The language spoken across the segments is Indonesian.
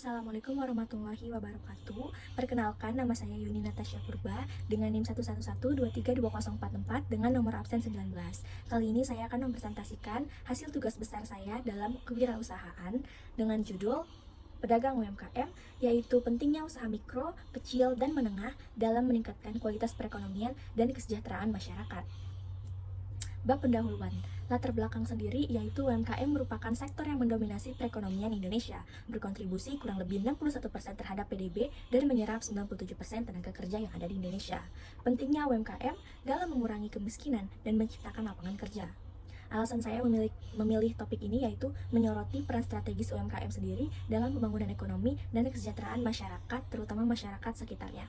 Assalamualaikum warahmatullahi wabarakatuh. Perkenalkan, nama saya Yuni Natasha Purba dengan NIM 111232044 dengan nomor absen 19. Kali ini saya akan mempresentasikan hasil tugas besar saya dalam kewirausahaan dengan judul Pedagang UMKM, yaitu pentingnya usaha mikro, kecil, dan menengah dalam meningkatkan kualitas perekonomian dan kesejahteraan masyarakat. Bab pendahuluan. Latar belakang sendiri yaitu UMKM merupakan sektor yang mendominasi perekonomian Indonesia, berkontribusi kurang lebih 61% terhadap PDB dan menyerap 97% tenaga kerja yang ada di Indonesia. Pentingnya UMKM dalam mengurangi kemiskinan dan menciptakan lapangan kerja. Alasan saya memilih topik ini yaitu menyoroti peran strategis UMKM sendiri dalam pembangunan ekonomi dan kesejahteraan masyarakat, terutama masyarakat sekitarnya.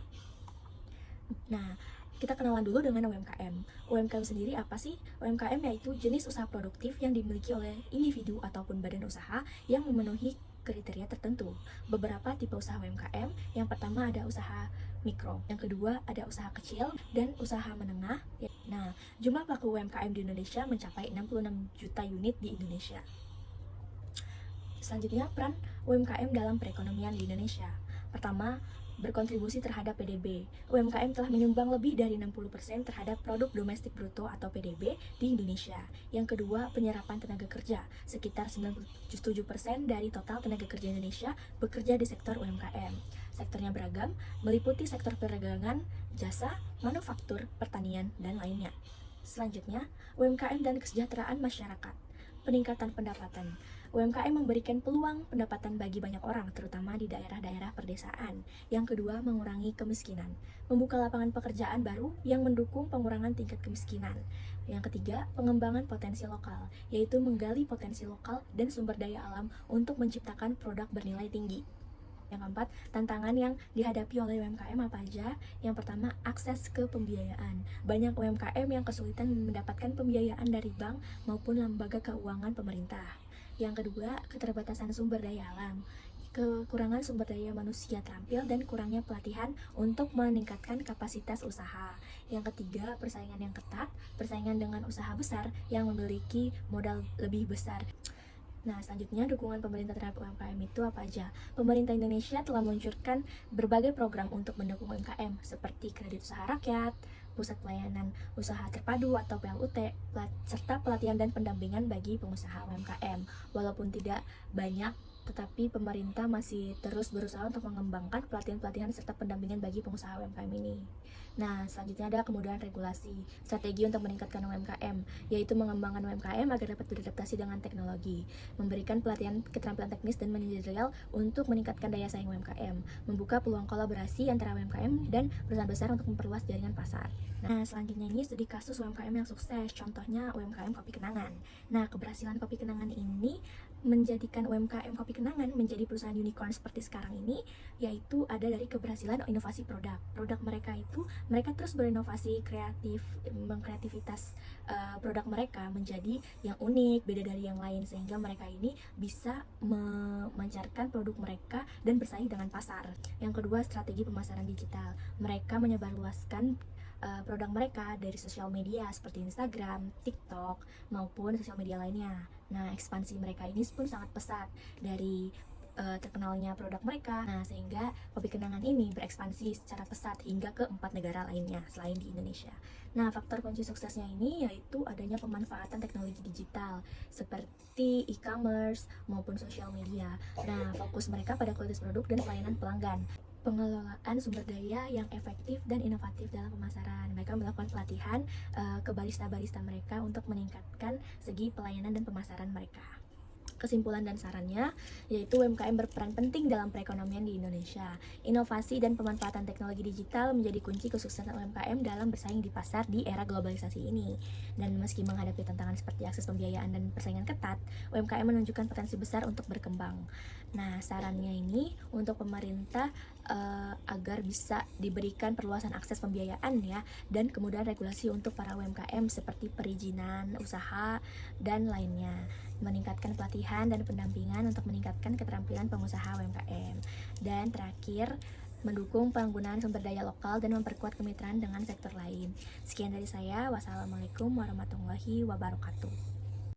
Nah, kita kenalan dulu dengan UMKM. UMKM sendiri apa sih? UMKM yaitu jenis usaha produktif yang dimiliki oleh individu ataupun badan usaha yang memenuhi kriteria tertentu. Beberapa tipe usaha UMKM, yang pertama ada usaha mikro, yang kedua ada usaha kecil, dan usaha menengah. Nah, jumlah pelaku UMKM di Indonesia mencapai 66 juta unit di Indonesia. Selanjutnya, peran UMKM dalam perekonomian di Indonesia. Pertama, berkontribusi terhadap PDB. UMKM telah menyumbang lebih dari 60% terhadap produk domestik bruto atau PDB di Indonesia. Yang kedua, penyerapan tenaga kerja. Sekitar 97% dari total tenaga kerja Indonesia bekerja di sektor UMKM. Sektornya beragam, meliputi sektor perdagangan, jasa, manufaktur, pertanian, dan lainnya. Selanjutnya, UMKM dan kesejahteraan masyarakat. Peningkatan pendapatan. UMKM memberikan peluang pendapatan bagi banyak orang, terutama di daerah-daerah perdesaan. Yang kedua, mengurangi kemiskinan. Membuka lapangan pekerjaan baru yang mendukung pengurangan tingkat kemiskinan. Yang ketiga, pengembangan potensi lokal, yaitu menggali potensi lokal dan sumber daya alam untuk menciptakan produk bernilai tinggi. Yang keempat, tantangan yang dihadapi oleh UMKM apa aja? Yang pertama, akses ke pembiayaan. Banyak UMKM yang kesulitan mendapatkan pembiayaan dari bank maupun lembaga keuangan pemerintah. Yang kedua, keterbatasan sumber daya alam. Kekurangan sumber daya manusia terampil dan kurangnya pelatihan untuk meningkatkan kapasitas usaha. Yang ketiga, persaingan yang ketat, persaingan dengan usaha besar yang memiliki modal lebih besar. Nah, selanjutnya dukungan pemerintah terhadap UMKM itu apa aja? Pemerintah Indonesia telah meluncurkan berbagai program untuk mendukung UMKM seperti kredit usaha rakyat, pusat pelayanan usaha terpadu atau PLUT, serta pelatihan dan pendampingan bagi pengusaha UMKM. Walaupun tidak banyak, tetapi pemerintah masih terus berusaha untuk mengembangkan pelatihan-pelatihan serta pendampingan bagi pengusaha UMKM ini. Nah, selanjutnya ada kemudahan regulasi, strategi untuk meningkatkan UMKM, yaitu mengembangkan UMKM agar dapat beradaptasi dengan teknologi, memberikan pelatihan keterampilan teknis dan manajerial untuk meningkatkan daya saing UMKM, membuka peluang kolaborasi antara UMKM dan perusahaan besar untuk memperluas jaringan pasar. Nah, selanjutnya ini studi kasus UMKM yang sukses, contohnya UMKM Kopi Kenangan. Nah, keberhasilan Kopi Kenangan ini menjadikan UMKM Kopi Kenangan menjadi perusahaan unicorn seperti sekarang ini, yaitu ada dari keberhasilan inovasi produk. Produk mereka itu, mereka terus berinovasi kreatif, mengkreativitas produk mereka menjadi yang unik, beda dari yang lain, sehingga mereka ini bisa memancarkan produk mereka dan bersaing dengan pasar. Yang kedua, strategi pemasaran digital. Mereka menyebarluaskan produk mereka dari sosial media seperti Instagram, TikTok, maupun sosial media lainnya. Nah, ekspansi mereka ini pun sangat pesat dari terkenalnya produk mereka. Nah, sehingga Kopi Kenangan ini berekspansi secara pesat hingga ke 4 negara lainnya selain di Indonesia. Nah, faktor kunci suksesnya ini yaitu adanya pemanfaatan teknologi digital seperti e-commerce maupun sosial media. Nah, fokus mereka pada kualitas produk dan pelayanan pelanggan. Pengelolaan sumber daya yang efektif dan inovatif dalam pemasaran. Mereka melakukan pelatihan ke barista-barista mereka untuk meningkatkan segi pelayanan dan pemasaran mereka. Kesimpulan dan sarannya yaitu UMKM berperan penting dalam perekonomian di Indonesia. Inovasi dan pemanfaatan teknologi digital menjadi kunci kesuksesan UMKM dalam bersaing di pasar di era globalisasi ini. Dan meski menghadapi tantangan seperti akses pembiayaan dan persaingan ketat, UMKM menunjukkan potensi besar untuk berkembang. Nah, sarannya ini untuk pemerintah agar bisa diberikan perluasan akses pembiayaan ya, dan kemudahan regulasi untuk para UMKM seperti perizinan usaha dan lainnya, meningkatkan pelatihan dan pendampingan untuk meningkatkan keterampilan pengusaha UMKM, dan terakhir mendukung penggunaan sumber daya lokal dan memperkuat kemitraan dengan sektor lain. Sekian dari saya, wassalamualaikum warahmatullahi wabarakatuh.